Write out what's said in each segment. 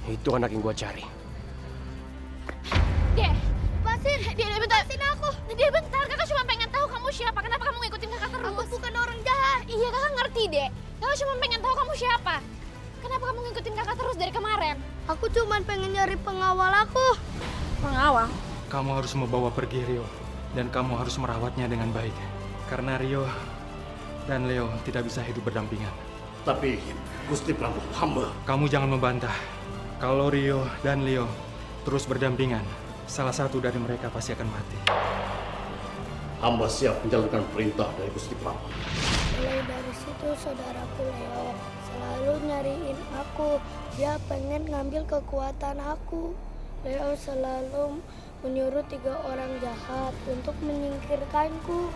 Itu anak yang gua cari. Dek, lepasin. Dek, bentar. Lepasin aku. Dek, bentar. Kakak cuma pengen tahu kamu siapa. Kenapa kamu ngikutin kakak terus? Aku bukan orang jahat. Iya, kakak ngerti, Dek. Kakak cuma pengen tahu kamu siapa. Kenapa kamu ngikutin kakak terus dari kemarin? Aku cuma pengen nyari pengawal aku. Pengawal? Kamu harus membawa pergi Rio. Dan kamu harus merawatnya dengan baik. Karena Rio dan Leo tidak bisa hidup berdampingan. Tapi Gusti Prabu, hamba. Kamu jangan membantah. Kalau Rio dan Leo terus berdampingan, salah satu dari mereka pasti akan mati. Hamba siap menjalankan perintah dari Gusti Prabu. Mulai dari situ saudaraku Leo selalu nyariin aku. Dia pengen ngambil kekuatan aku. Leo selalu menyuruh 3 orang jahat untuk menyingkirkanku.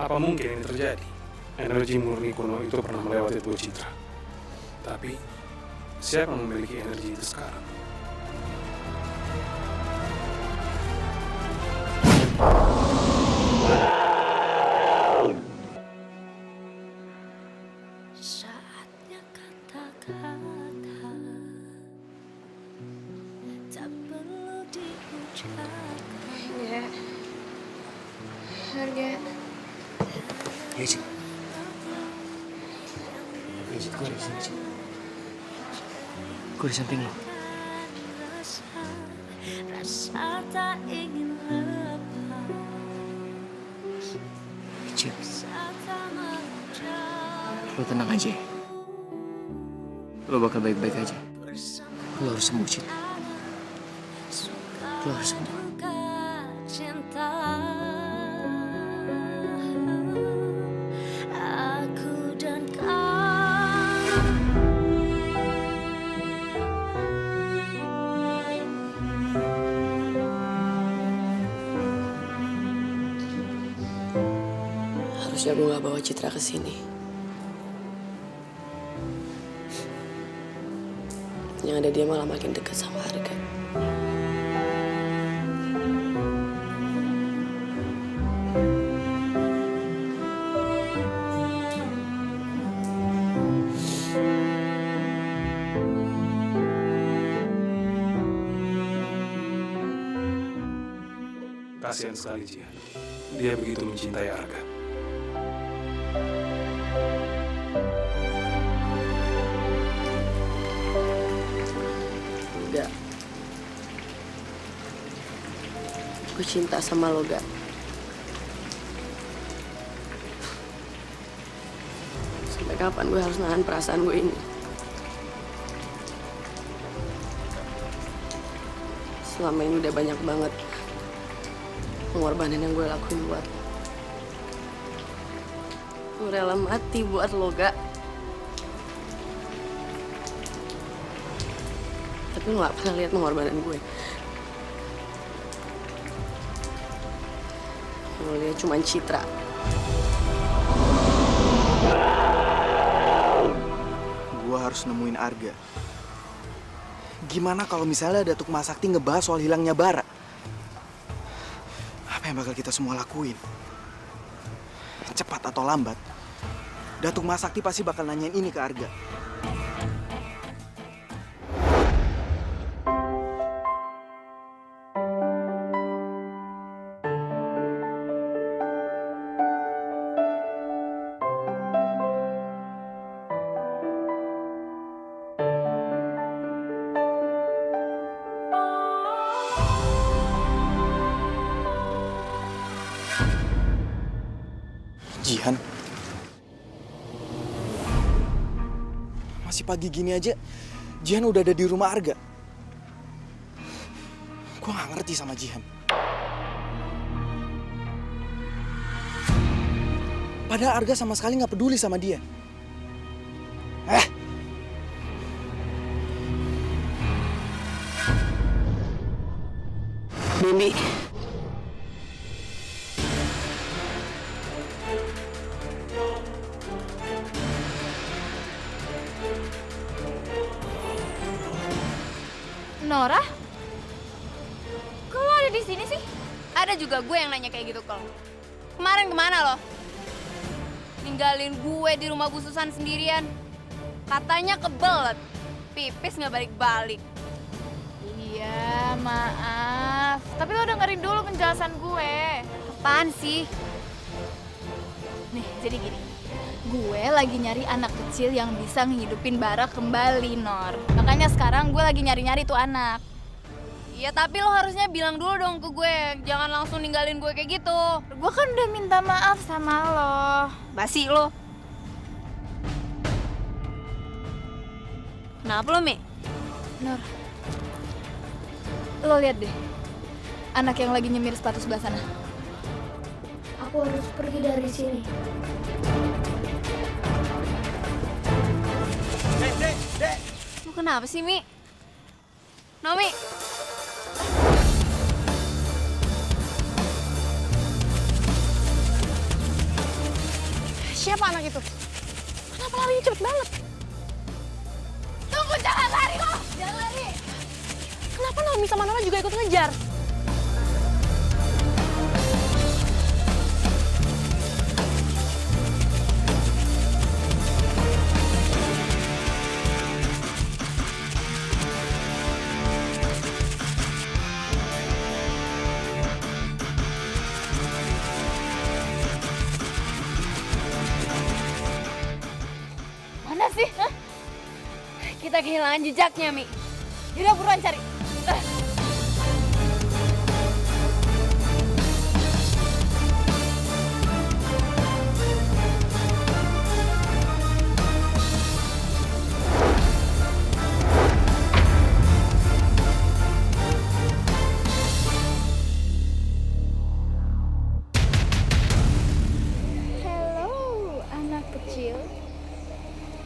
Apa mungkin ini terjadi? Energi murni kuno itu pernah melewati Tugu Citra. Tapi, siapa yang memiliki energi itu sekarang? Saatnya kata-kata tak perlu diucapkan. Harga. Ayo, Cik. Ayo, Cik. Gue di sini, Cik. Gue di samping lo. Rasa tak ingin lepas. Cik, lo tenang aja. Lo bakal baik-baik aja. Lo harus sembuh, Cik. Lo harus sembuh. Cinta aku dan kau. Harusnya gue gak bawa Citra ke sini. Yang ada dia malah makin dekat sama Harga. Kasihan sekali Jihan. Dia begitu mencintai Arga. Gak. Gue cinta sama lo, Gak. Sampai kapan gue harus nahan perasaan gue ini? Selama ini udah banyak banget pengorbanan yang gue lakuin buat lo. Gue rela mati buat lo, Gak. Tapi lo gak pernah lihat pengorbanan gue. Lo lihat cuma Citra. Gue harus nemuin Arga. Gimana kalau misalnya Datuk Masakti ngebahas soal hilangnya Bara? Apa yang bakal kita semua lakuin? Cepat atau lambat, Datuk Masakti pasti bakal nanyain ini ke Arga. Jihan, masih pagi gini aja, Jihan udah ada di rumah Arga. Gue gak ngerti sama Jihan. Padahal Arga sama sekali gak peduli sama dia. Baby. Nora? Kok lo ada di sini sih? Ada juga gue yang nanya kayak gitu ke lo. Kemarin kemana lo? Ninggalin gue di rumah Bu Susan sendirian. Katanya kebelet. Pipis nggak balik-balik. Iya, maaf. Tapi lo dengerin dulu penjelasan gue. Apaan sih? Nih, jadi gini. Gue lagi nyari anak kecil yang bisa ngehidupin Bara kembali, Nor. Makanya sekarang gue lagi nyari-nyari tuh anak. Iya, tapi lo harusnya bilang dulu dong ke gue. Jangan langsung ninggalin gue kayak gitu. Gue kan udah minta maaf sama lo. Basi lo. Kenapa lo, Mi? Nor, lo lihat deh. Anak yang lagi nyemir sepatu sebelah sana. Aku harus pergi dari sini. Dek. Lo kenapa sih, Mi? Nomi. Siapa anak itu? Kenapa larinya cepet banget? Tunggu, jangan lari lo! Jangan lari! Kenapa Nomi sama Nora juga ikut ngejar? Mana sih? Hah? Kita kehilangan jejaknya, Mi. Yaudah buruan cari. Halo, anak kecil.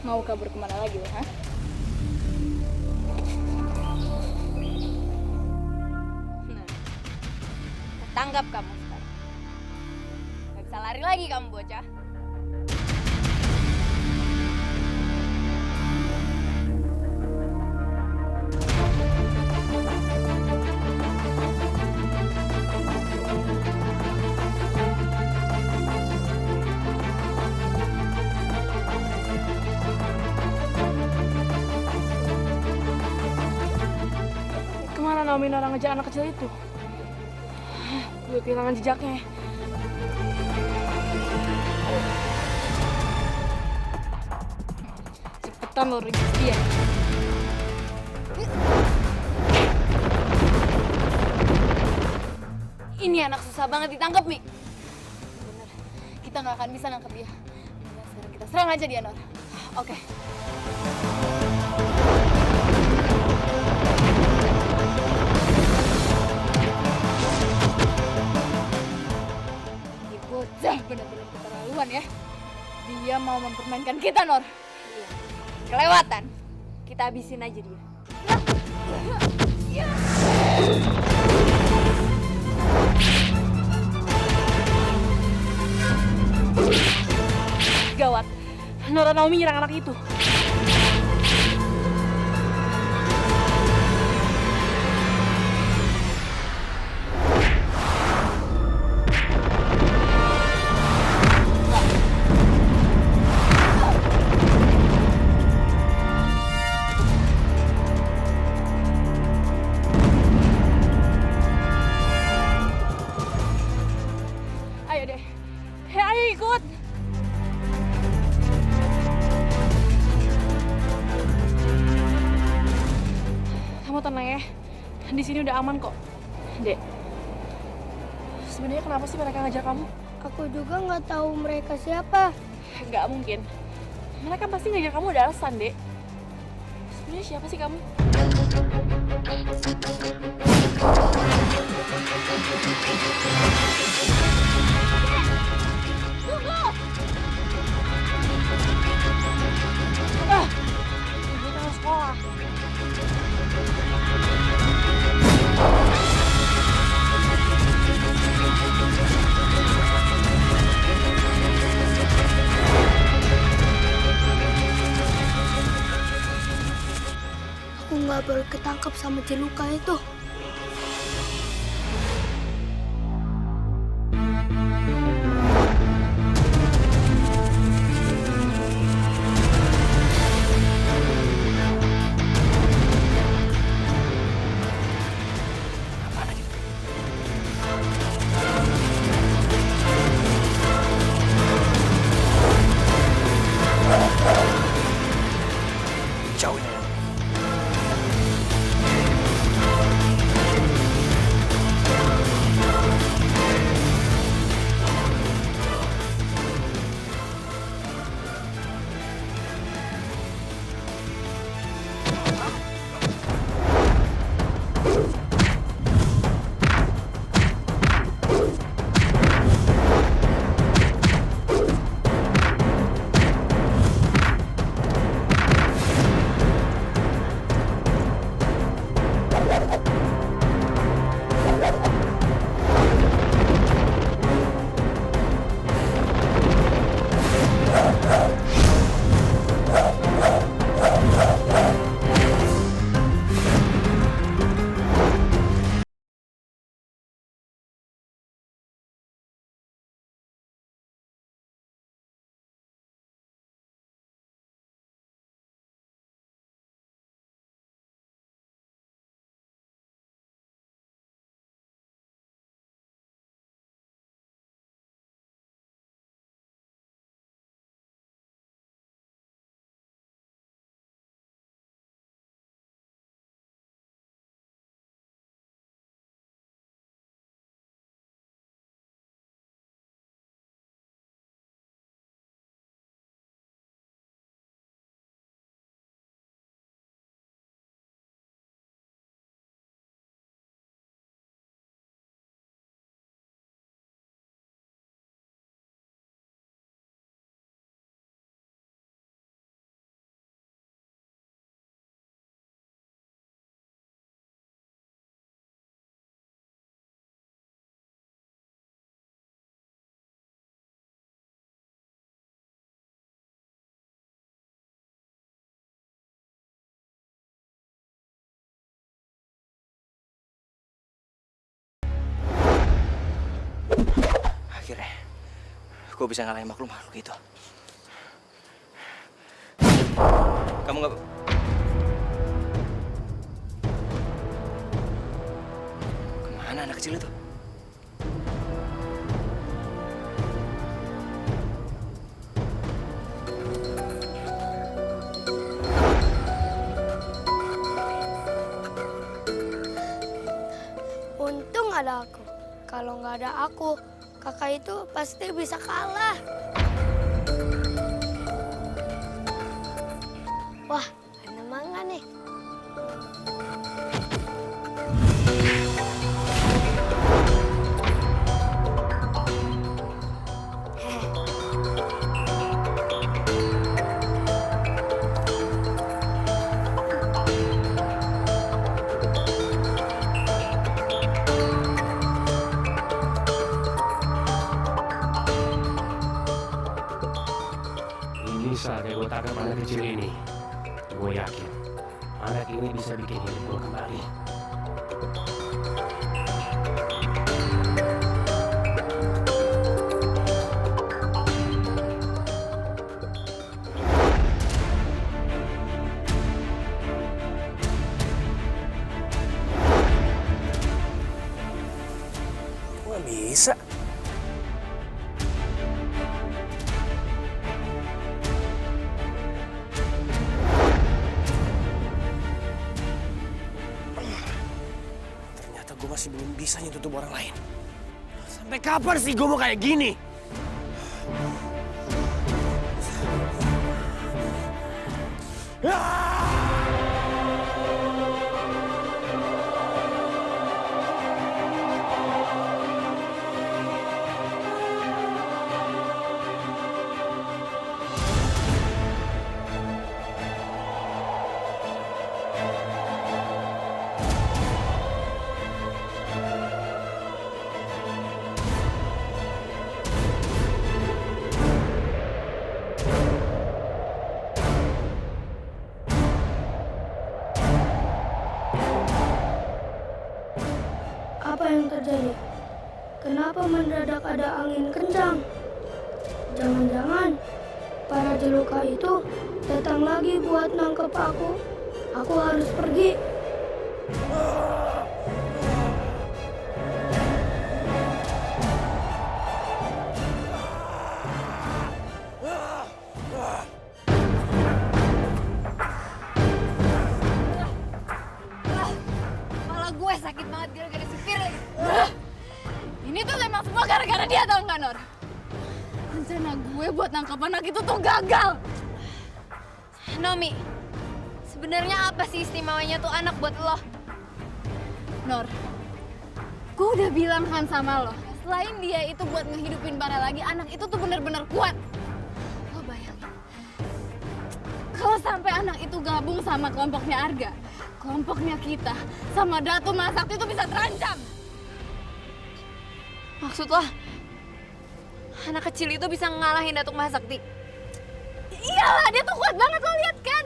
Mau kabur kemana lagi lo, hah? Nah, tangkap kamu sekarang. Gak bisa lari lagi kamu, bocah. Kemana Naomi Nora ngejar anak kecil itu? Gue kehilangan jejaknya. Cepetan lo ringkis dia. Ini anak susah banget ditangkap, Mi. Bener, kita nggak akan bisa nangkep dia. Bener, sekarang kita serang aja dia, Nora. Oke. Bocah benar-benar keterlaluan ya. Dia mau mempermainkan kita, Nor. Iya. Kelewatan. Kita habisin aja dia. Gawat. Nora Naomi nyerang anak itu. Ayo deh. Ayo ikut. Kamu tenang ya. Di sini udah aman kok. Dek. Sebenarnya kenapa sih mereka ngajar kamu? Aku juga nggak tahu mereka siapa. Nggak mungkin. Mereka pasti ngajar kamu ada alasan, Dek. Sebenarnya siapa sih kamu? Ah, ibu tahu sekolah. Aku nggak boleh ketangkep sama Ciluka itu. Akhirnya, gue bisa ngalahin makhluk-makhluk itu. Kamu nggak... Kemana anak kecil itu? Untung ada aku. Kalau nggak ada aku, kakak itu pasti bisa kalah. Wah, ada mangga nih. Ini saatnya gue tangkap anak kecil ini. Gue yakin anak ini bisa bikin hidup gue kembali. Nggak bisa. Ternyata gue masih belum bisa nyentuh tubuh orang lain. Sampai kapan sih gue mau kayak gini? apa yang terjadi? Kenapa mendadak ada angin kencang? Jangan-jangan para jeluka itu datang lagi buat nangkep aku. Aku harus pergi. Kepala gue sakit banget gara-gara si Firly. Ini tuh emang semua gara-gara dia, tau nggak, Nor? Rencana gue buat nangkap anak itu tuh gagal. Nomi, sebenarnya apa sih istimewanya tuh anak buat lo? Nor, gue udah bilang kan sama lo, selain dia itu buat ngehidupin Bara lagi, anak itu tuh bener-bener kuat. Lo bayangin, kalau sampai anak itu gabung sama kelompoknya Arga, kelompoknya kita, sama Datu Masakti itu bisa terancam. Maksud lo, anak kecil itu bisa ngalahin Datuk Mahasakti? Iyalah, dia tuh kuat banget, lo lihat kan?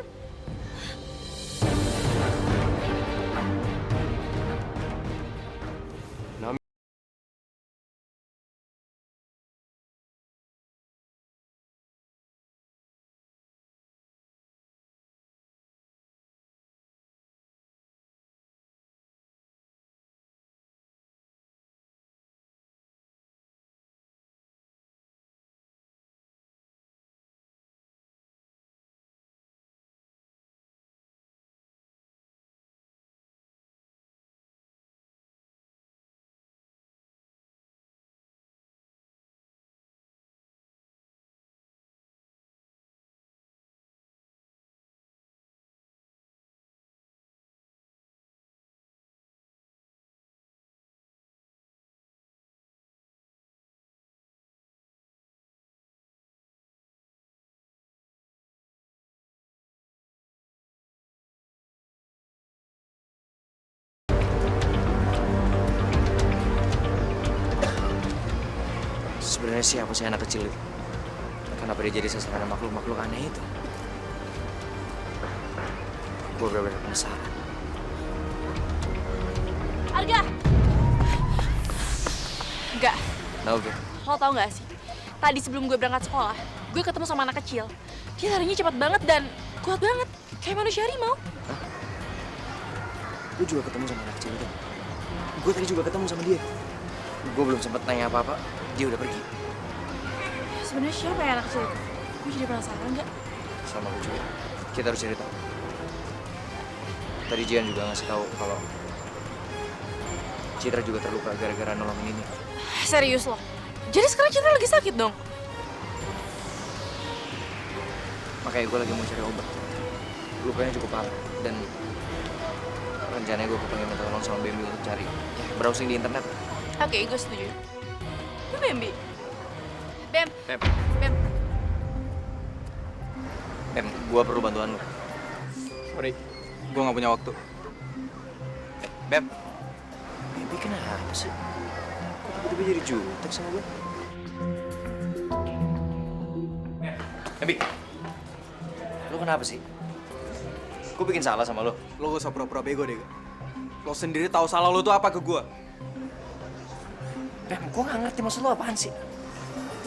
Sebenarnya siapa sih anak kecil itu? Kenapa dia jadi sasaran makhluk-makhluk aneh itu? Gue bener-bener penasaran. Arga! Enggak, Tahu gak? lo tau gak sih? Tadi sebelum gue berangkat sekolah, gue ketemu sama anak kecil. Dia larinya cepat banget dan kuat banget, kayak manusia harimau. Lu juga ketemu sama anak kecil itu? Gue tadi juga ketemu sama dia. Gue belum sempat nanya apa-apa, dia udah pergi. Sebenarnya siapa ya anak kecil itu? Gue jadi penasaran gak? Sama gue juga. Kita harus cari tahu. Tadi Jian juga ngasih tahu kalau Citra juga terluka gara-gara nolongin ini. Serius lo? Jadi sekarang Citra lagi sakit dong? Makanya gue lagi mau cari obat. Lukanya cukup parah dan rencananya gue pengen minta tolong sama Bambi untuk cari browsing di internet. Oke, gue setuju. Itu Bambi? Bam, Bam, Bam. Bam, gue perlu bantuan lu. Sorry, gue gak punya waktu. Bam, Bambi kenapa sih? Kok tiba-tiba jadi jutek sama gue? Bambi, lu kenapa sih? Gue bikin salah sama lo. Lo gak usah pura-pura bego deh. Lo sendiri tahu salah lo tuh apa ke gue. Bam, gue gak ngerti maksud lo apaan sih?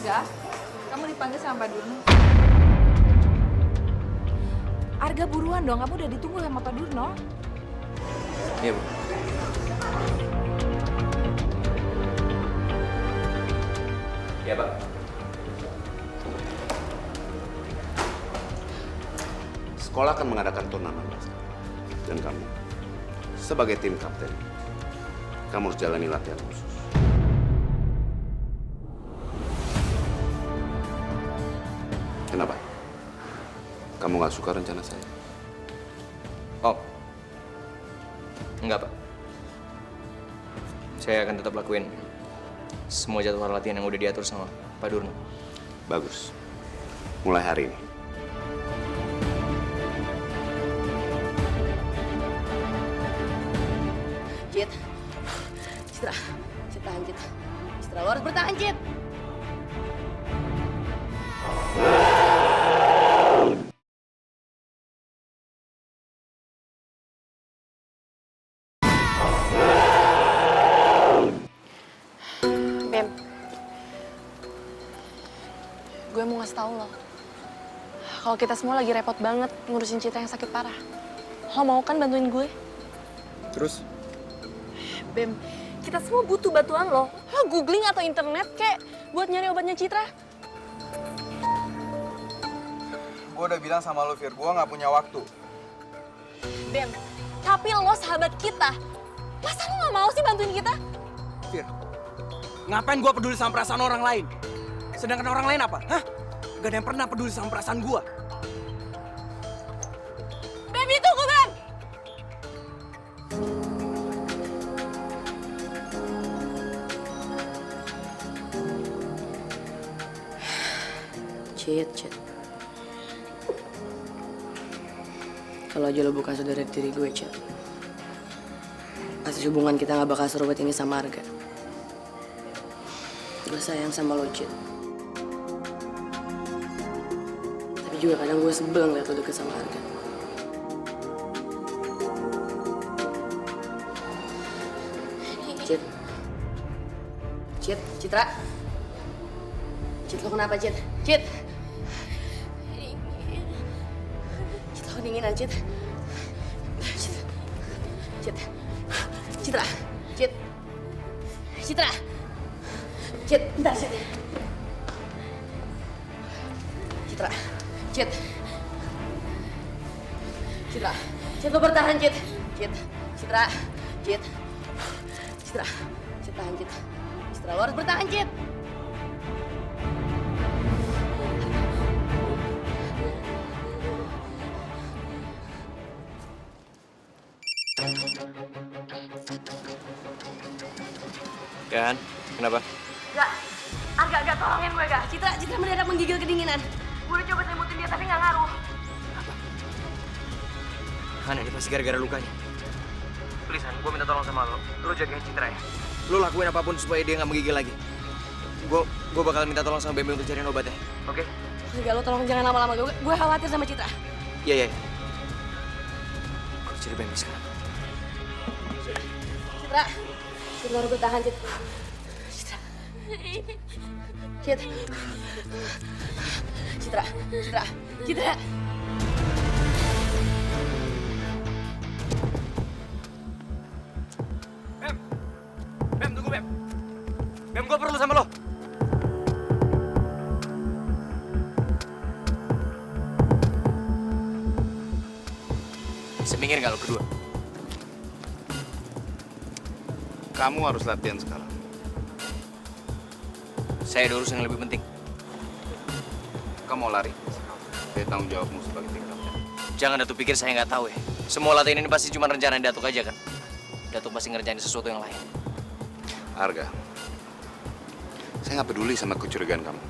Enggak, kamu dipanggil sama Pak Durno. Arga buruan dong, kamu udah ditunggu sama Pak Durno. Iya, Bu. Iya, Pak. Sekolah akan mengadakan turnamen basket. Dan kamu, sebagai tim kapten, kamu harus jalani latihan khusus. Kenapa? Kamu nggak suka rencana saya? Oh. Enggak, Pak. Saya akan tetap lakuin semua jadwal latihan yang udah diatur sama Pak Durno. Bagus. Mulai hari ini. Cit. Citra. Citra, Cit. Citra, lo harus bertahan, Cit. ngasih tahu lo. Kalau kita semua lagi repot banget ngurusin Citra yang sakit parah. Lo mau kan bantuin gue? Terus? Bem, kita semua butuh bantuan lo. Lo googling atau internet kek buat nyari obatnya Citra. Gue udah bilang sama lo, Fir, gue nggak punya waktu. Bem, tapi lo sahabat kita. Masa lo nggak mau sih bantuin kita? Fir, ngapain gue peduli sama perasaan orang lain? Sedangkan orang lain apa? Hah? Gak ada yang pernah peduli sama perasaan gue. Bem, itu gue, Bem! Cit. Kalau aja lo bukan saudara diri gue, Cit. Pasti hubungan kita gak bakal serobot ini sama Arga. Gue sayang sama lo, Cit. Tapi juga kadang gue sebel ngeliat lo deket sama Arga. Citra. Cit, lo kenapa, Cit? Cit, lo kedinginan, Cit. Citra. Cit, bentar, Cit. Cit, lo bertahan, Cit. Citra, tahan, Cit. Citra, lo harus bertahan, Cit. Gan, kenapa? Agak tolongin gue, Gak. Citra mendadak menggigil kedinginan. Gue udah coba selimutin dia, tapi nggak ngaruh. Han, ini pasti gara-gara lukanya. Please, Han, gue minta tolong sama lo. Lo jagain Citra ya. Lo lakuin apapun supaya dia nggak menggigil lagi. Gue bakal minta tolong sama Bembe untuk cariin obatnya. Oke? Gak, lo tolong jangan lama-lama. Gue khawatir sama Citra. Iya. Gue cari Bembe sekarang. Citra, lo harus bertahan, Cit. Citra. Bem, tunggu, Bem. Bem, gue perlu sama lo. Bisa minggir nggak lo kedua? Kamu harus latihan sekarang. Saya ada urusan yang lebih penting. Kamu mau lari? Dia tanggung jawabmu sebagai tim kapten. Jangan Datuk pikir saya nggak tahu ya. Semua latihan ini pasti cuma rencana Datuk aja kan? Datuk pasti ngerjain sesuatu yang lain. Arga, saya nggak peduli sama kecurigaan kamu.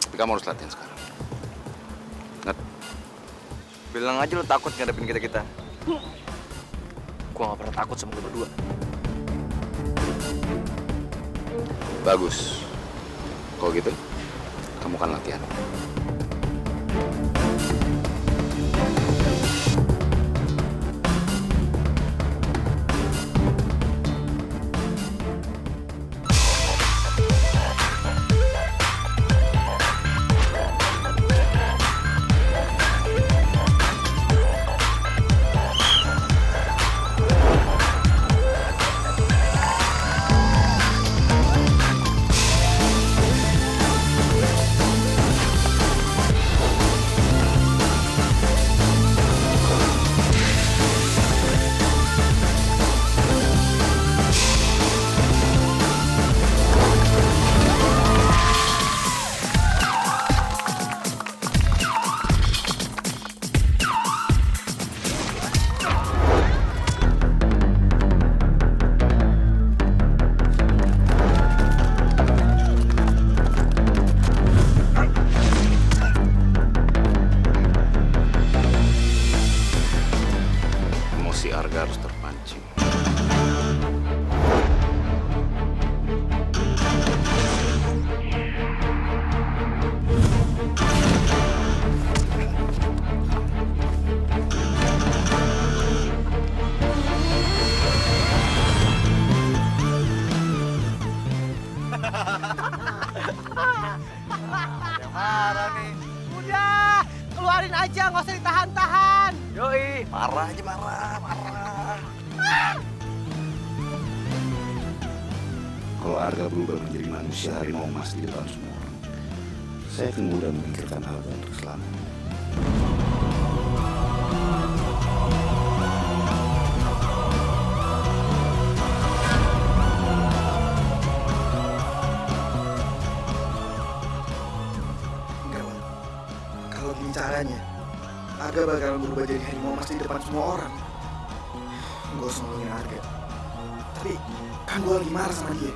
Tapi kamu harus latihan sekarang. Ingat, Bilang aja lo takut ngadepin kita-kita. Gua nggak pernah takut sama lo berdua. bagus. Kalau gitu, kamu kan latihan. Emosi Arga harus terpancing. Marah aja, marah. Kalau Arga berubah menjadi manusia harimau emas di depan semua orang, saya akan mudah memikirkan Arga untuk selamat. Enggak, Bang. Kalau gini caranya, Arga bakal berubah jadi harimau emas di depan semua orang. Gue harus ngomongin Arga. Tapi kan gue lagi marah sama dia.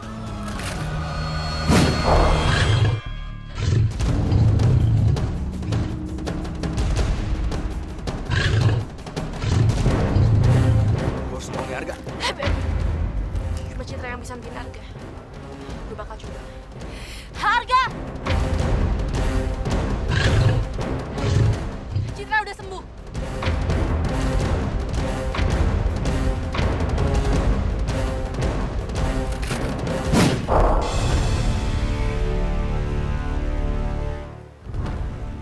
Gue harus ngomongin Arga. Cuma Citra yang bisa bikin Arga. Gue bakal coba. Harga! Citra udah sembuh.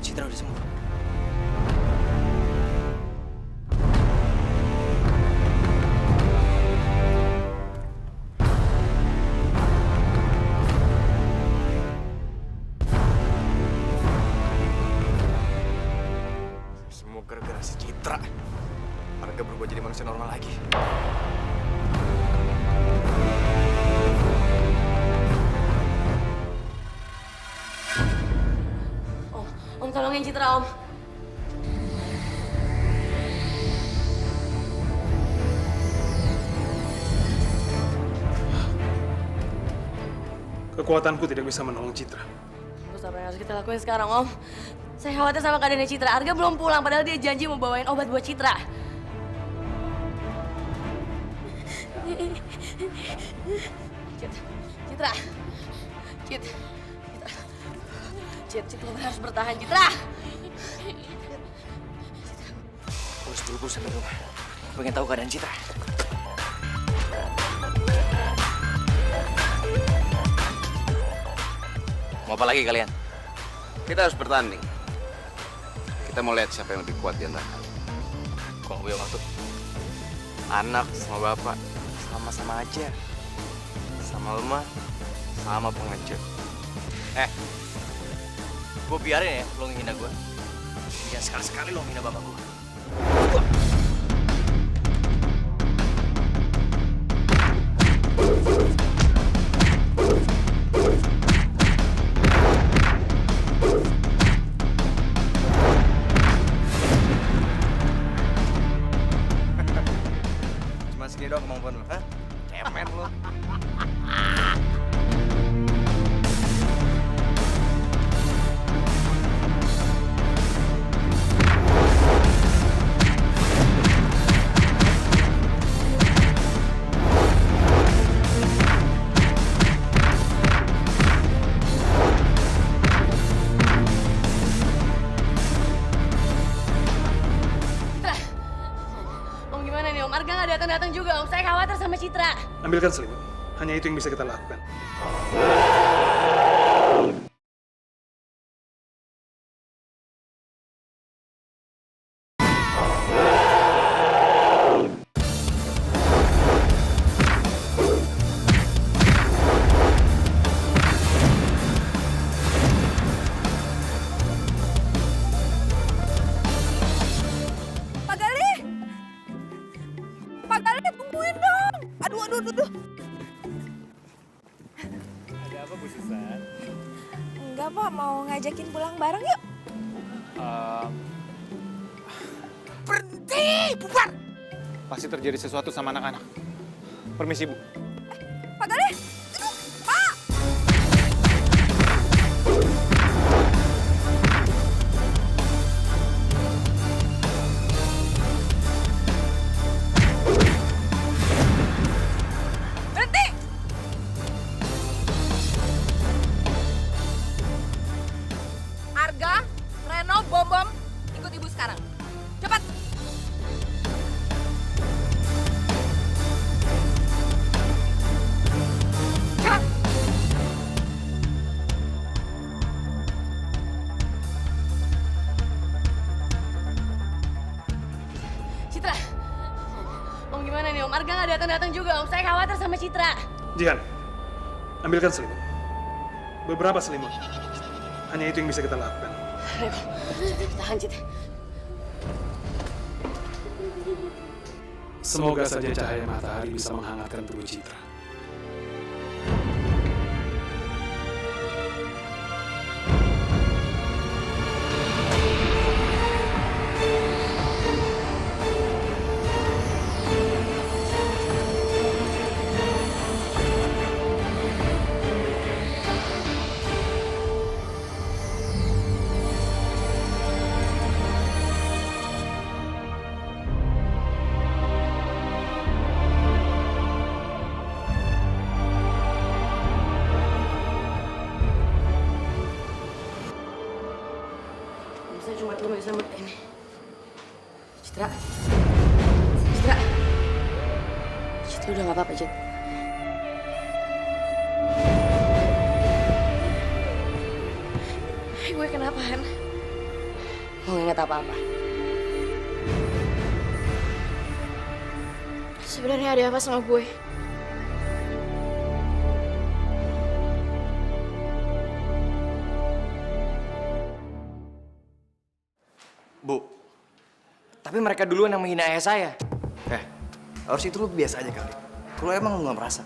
Citra udah sembuh. Semua gara-gara si Citra. Arga berubah jadi manusia normal lagi. Om tolongin Citra, Om. Kekuatanku tidak bisa menolong Citra. Terus apa yang harus kita lakuin sekarang, Om? Saya khawatir sama keadaannya Citra. Arga belum pulang, padahal dia janji mau bawain obat buat Citra. Citra. Citra harus bertahan, Citra. Gue harus buru-buru sampai rumah. Pengen tahu keadaan Citra. Mau apa lagi kalian? Kita harus bertanding. Kita mau lihat siapa yang lebih kuat di antara kalian. Kok nggak punya waktu? Anak sama bapak sama-sama aja. Sama lemah, sama pengecut. Gue biarin ya lo ngehina gue. Jangan sekali-sekali lo ngehina bapak gue. Cuma segini doang kemampuan lo, hah? Cemen lo. Om gimana nih, Om? Arga nggak datang-datang juga, Om. Saya khawatir sama Citra. Ambilkan selimut. Hanya itu yang bisa kita lakukan. Pak Gali, tungguin dong. Aduh. Ada apa, Bu Susan? Enggak, Pak. Mau ngajakin pulang bareng yuk. Berhenti, bubar! Pasti terjadi sesuatu sama anak-anak. Permisi, Bu. Pak Gali, Pak! Berhenti! Arga, Reno, Bom, ikut ibu sekarang. Cepat! Om. Arga nggak datang-datang juga, Om. Saya khawatir sama Citra. Jihan, ambilkan selimut. Beberapa selimut. Hanya itu yang bisa kita lakukan. Ayo, tahan Citra. Semoga saja cahaya matahari bisa menghangatkan tubuh Citra. Saya cuma belum bisa ini. Citra. Citra. Citra udah nggak apa-apa, Cit. Gue kenapa, Han? Mau ingat apa-apa? Sebenarnya ada apa sama gue? Bu, tapi mereka duluan yang menghina ayah saya. Harus itu lu biasa aja kali. Kalau emang lu nggak merasa,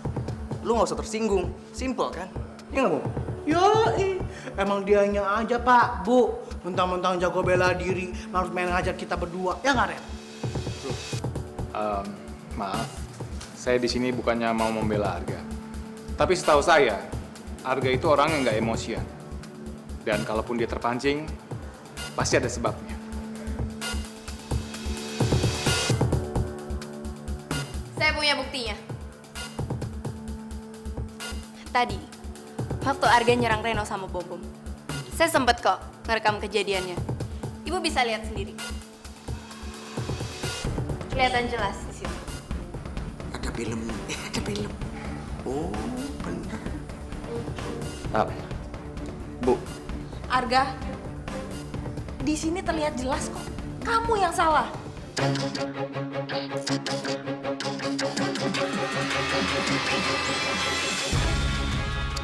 lu nggak usah tersinggung. Simple kan? Iya nggak, Bu? Yoi, emang dianya aja Pak, Bu. Mentang-mentang jago bela diri, harus main ngajak kita berdua, ya nggak Ren? Maaf, saya di sini bukannya mau membela Arga. Tapi setahu saya, Arga itu orang yang nggak emosian. Dan kalaupun dia terpancing, pasti ada sebabnya. Saya punya buktinya. Tadi, waktu Arga nyerang Reno sama Bom-Bom, saya sempet kok ngerekam kejadiannya. Ibu bisa lihat sendiri. Kelihatan jelas di situ. Ada filmnya. Ada film. Oh, bener. Bu, Arga, di sini terlihat jelas kok. Kamu yang salah.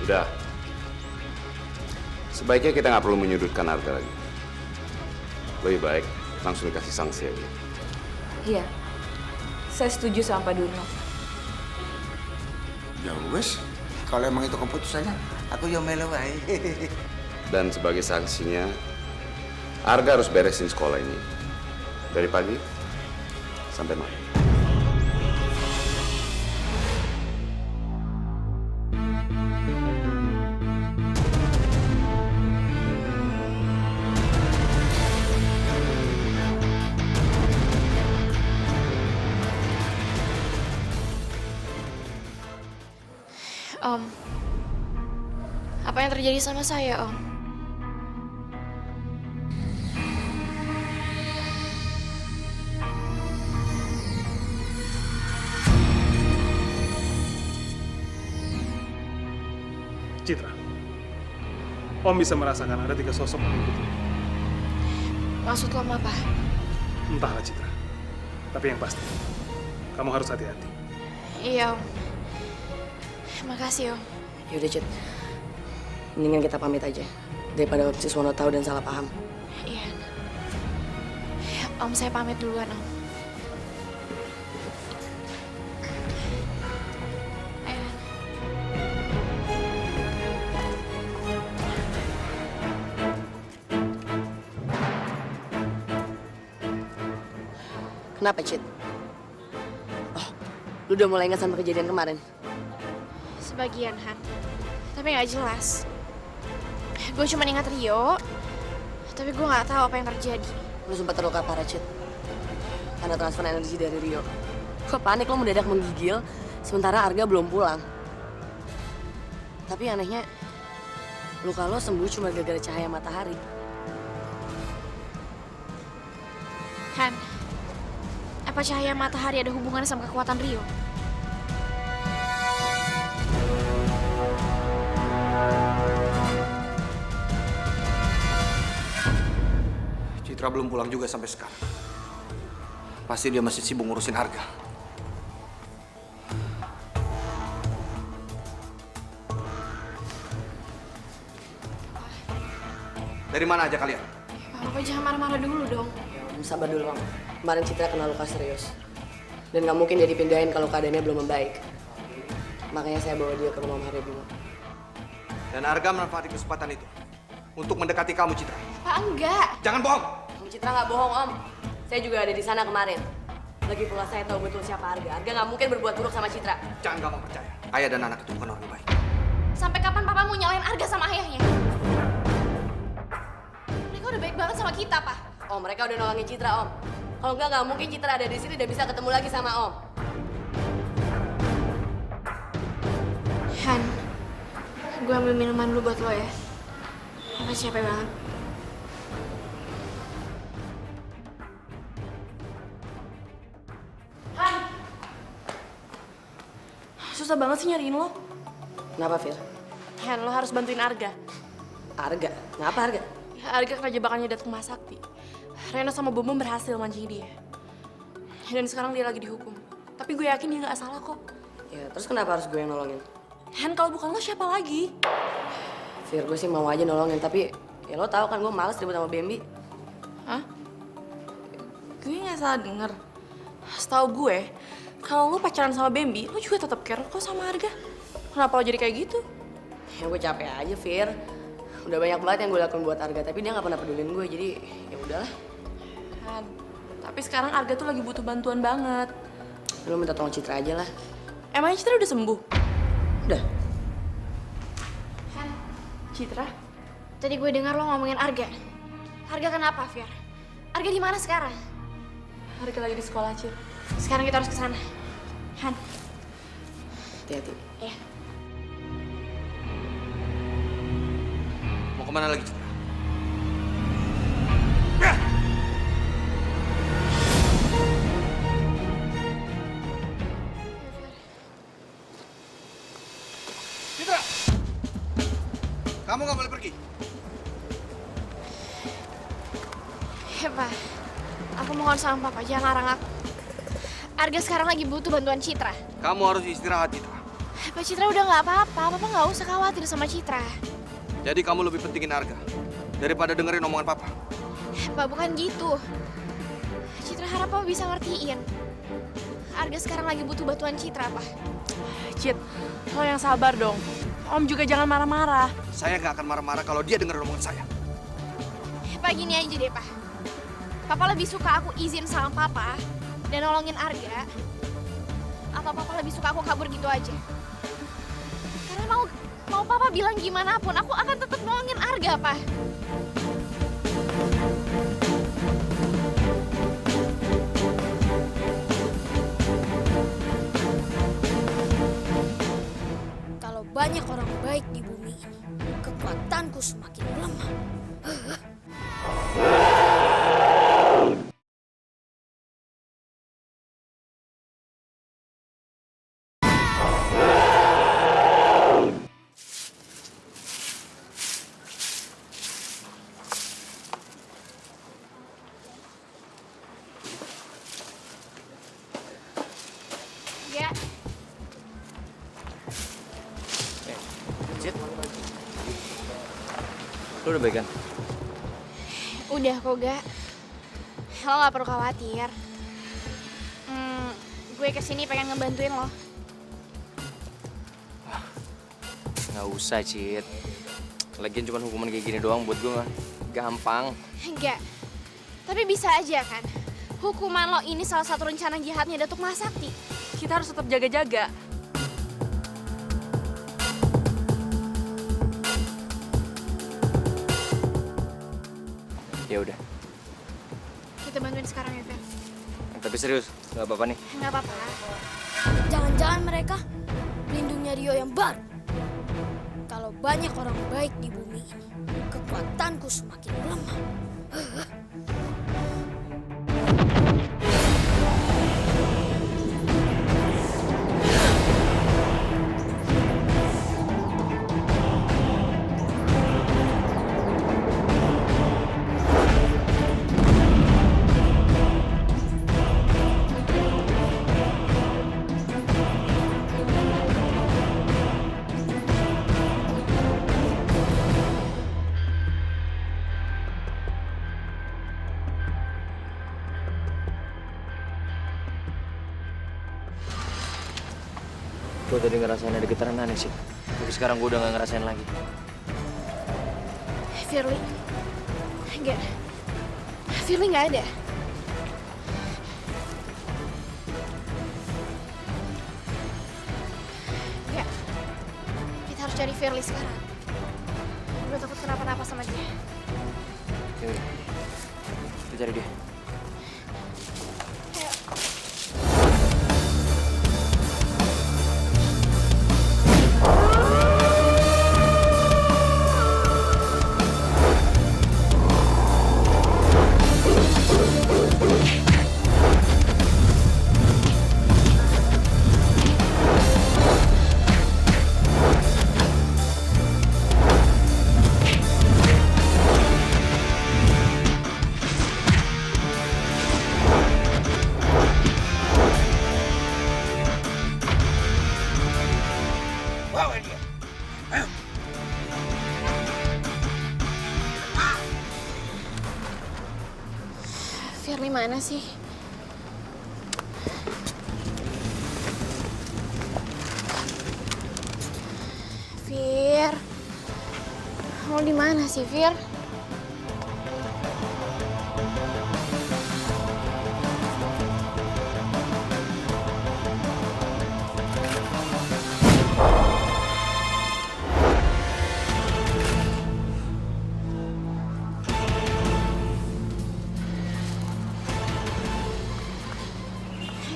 Udah. Sebaiknya kita nggak perlu menyudutkan Arga lagi. Lebih baik langsung dikasih sanksi aja. Iya, saya setuju sama Pak Durno. Ya wes, kalau emang itu keputusannya, aku yang melo wae. Dan sebagai sanksinya, Arga harus beresin sekolah ini. Dari pagi sampai malam. Om, apa yang terjadi sama saya, Om? Citra, Om bisa merasakan ada 3 sosok mengikuti. Maksud Om apa? Entahlah Citra, tapi yang pasti, kamu harus hati-hati. Iya, Om. Makasih, Om. Yaudah, Cit. Mendingan kita pamit aja. Daripada Om Siswono tahu dan salah paham. Iya. Om, saya pamit duluan, Om. Kenapa, Cit? Oh, lu udah mulai ingat sama kejadian kemarin? Sebagian, Han. Tapi nggak jelas. Gue cuma ingat Rio, tapi gue nggak tahu apa yang terjadi. Lu sempat terluka parah, Cit. Karena transfer energi dari Rio. Kok panik lu mendadak menggigil, sementara Arga belum pulang. Tapi anehnya, luka lo sembuh cuma gara-gara cahaya matahari. Han, apa cahaya matahari ada hubungannya sama kekuatan Rio? Citra belum pulang juga sampai sekarang. Pasti dia masih sibuk ngurusin Arga. Dari mana aja kalian? Papa jangan marah-marah dulu dong. Sabar dulu, Om. Kemarin Citra kena luka serius. Dan nggak mungkin dia dipindahin kalau keadaannya belum membaik. Makanya saya bawa dia ke rumah Mario Bimo. Dan Arga memanfaatkan kesempatan itu untuk mendekati kamu, Citra. Pak, enggak. Jangan bohong. Om Citra nggak bohong, Om. Saya juga ada di sana kemarin. Lagi pula saya tahu betul siapa Arga. Arga nggak mungkin berbuat buruk sama Citra. Jangan gampang percaya. Ayah dan anak itu bukan orang baik. Sampai kapan Papa mau nyalain Arga sama ayahnya? Mereka udah baik banget sama kita, Pak. Oh, mereka udah nolongin Citra, Om. Kalau nggak mungkin Citra ada di sini dan bisa ketemu lagi sama Om. Han, gue ambil minuman dulu buat lo ya. Papa capek banget. Han! Susah banget sih nyariin lo. Kenapa, Fir? Han, lo harus bantuin Arga. Arga? Kenapa Arga? Arga kena jebakannya Datuk Mas Sakti. Reno sama Bom berhasil mancing dia. Dan sekarang dia lagi dihukum. Tapi gue yakin dia nggak salah kok. Ya, terus kenapa harus gue yang nolongin? Han, kalau bukan lo siapa lagi? Fir, gue sih mau aja nolongin, tapi ya lo tahu kan gue males ribut sama Bambi. Hah? Gue nggak salah denger. Setahu gue, kalau lo pacaran sama Bambi, lo juga tetap care kok sama Arga. Kenapa lo jadi kayak gitu? Ya gue capek aja, Fir. Udah banyak banget yang gue lakuin buat Arga, tapi dia nggak pernah pedulin gue, jadi ya udahlah. Han, tapi sekarang Arga tuh lagi butuh bantuan banget. Lo minta tolong Citra aja lah. Emangnya Citra udah sembuh? Udah. Han, Citra? Tadi gue dengar lo ngomongin Arga. Arga kenapa, Fir? Arga di mana sekarang? Arga lagi di sekolah, Cit. Sekarang kita harus ke sana. Han. Hati-hati. Iya. Mau kemana lagi, Citra? Citra! Kamu nggak boleh pergi. Ya, Pak. Aku mohon sama Papa, jangan larang aku. Arga sekarang lagi butuh bantuan Citra. Kamu harus istirahat, Citra. Pak, Citra udah nggak apa-apa. Papa nggak usah khawatir sama Citra. Jadi kamu lebih pentingin Arga daripada dengerin omongan Papa. Pak, bukan gitu. Citra harap Papa bisa ngertiin. Arga sekarang lagi butuh bantuan Citra, Pak. Cit, lo yang sabar dong. Om juga jangan marah-marah. Saya nggak akan marah-marah kalau dia dengerin omongan saya. Pak, gini aja deh, Pak. Papa lebih suka aku izin sama Papa dan nolongin Arga, atau Papa lebih suka aku kabur gitu aja? Karena mau Papa bilang gimana pun, aku akan tetap nolongin Arga, Pak. Kalau banyak orang baik di bumi ini, kekuatanku semakin lemah. Ya, Cit, lu udah baik kan? udah kok, Ga. Lo gak perlu khawatir. Gue kesini pengen ngebantuin lo. Nggak usah, Cit. Lagian cuma hukuman kayak gini doang buat gue mah gampang. Enggak. Tapi bisa aja kan? Hukuman lo ini salah satu rencana jahatnya Datuk Mas Sakti. Kita harus tetap jaga-jaga. Ya udah. Kita bantuin sekarang ya, Fer. Tapi serius, nggak apa-apa nih. Nggak apa-apa. Jangan-jangan mereka lindungnya Rio yang baru. Kalau banyak orang baik di bumi ini, kekuatanku semakin lemah. Gue tadi ngerasain ada getaran aneh sih. Tapi sekarang gue udah gak ngerasain lagi. Firly. Enggak. Firly nggak ada. Enggak. Kita harus cari Firly sekarang. Gue takut kenapa-napa sama dia. Yaudah. Kita cari dia. Firly mana sih? Fir, lo di mana sih, Fir?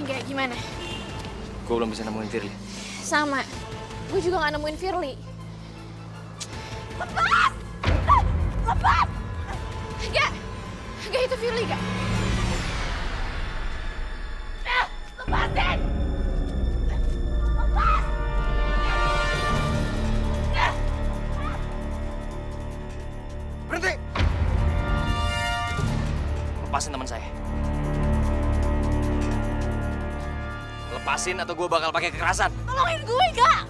Enggak, gimana? Gue belum bisa nemuin Firly. Sama. Gue juga gak nemuin Firly. Lepas! Lepas! Enggak! Enggak, itu Firly, Kak. Lepasin! Lepas! Berhenti! Lepasin teman saya. Lepasin atau gue bakal pakai kekerasan. Tolongin gue, Kak!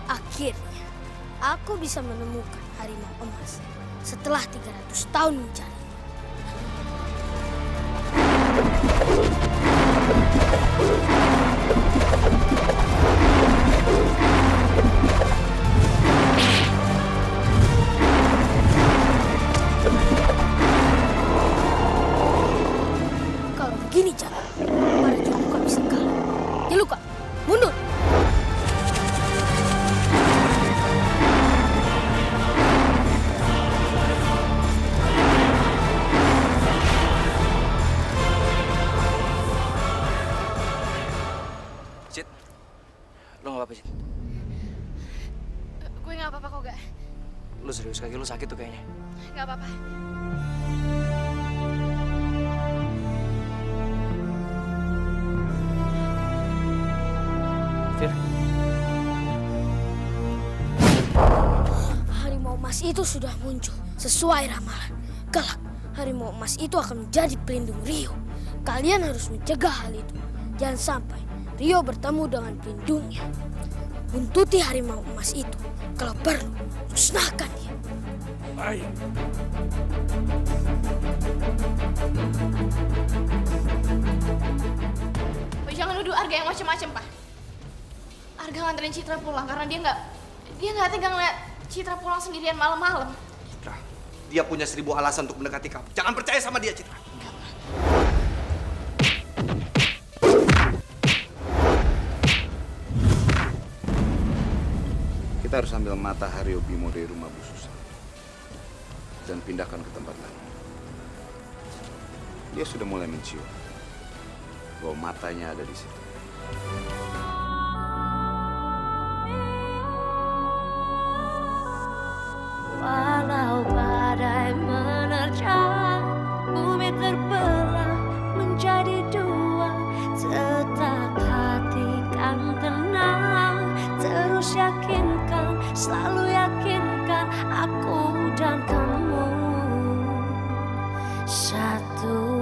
Akhirnya, aku bisa menemukan harimau emas setelah 300 tahun mencari. Kalau begini cara, para Jaluka bisa kalah. Jaluka, mundur! Cid, lo gak apa-apa, Cid? Gue gak apa-apa kok, Gak. Lo serius, kaki lo sakit tuh kayaknya. Gak apa-apa. Fir. Harimau emas itu sudah muncul sesuai ramalan. Kelak, harimau emas itu akan menjadi pelindung Rio. Kalian harus mencegah hal itu. Jangan sampai Rio bertemu dengan pelindungnya. Buntuti harimau emas itu. Kalau perlu, musnahkan dia. Baik. Pak, jangan nuduh Arga yang macem-macem, Pak. Arga nganterin Citra pulang karena dia nggak tega ngeliat Citra pulang sendirian malam-malam. Citra, dia punya 1000 alasan untuk mendekati kamu. Jangan percaya sama dia, Citra. Kita harus ambil mata Hario Bimo dari rumah Bu Susan dan pindahkan ke tempat lain. Dia sudah mulai mencium bahwa matanya ada di situ. Walau badai menerjang, bumi terbelah menjadi dua, tetap hati kan tenang. Terus yakinkan, selalu yakinkan aku dan kamu satu.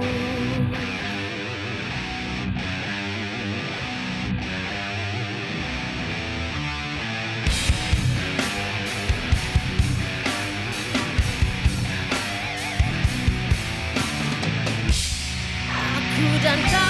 Aku dan kamu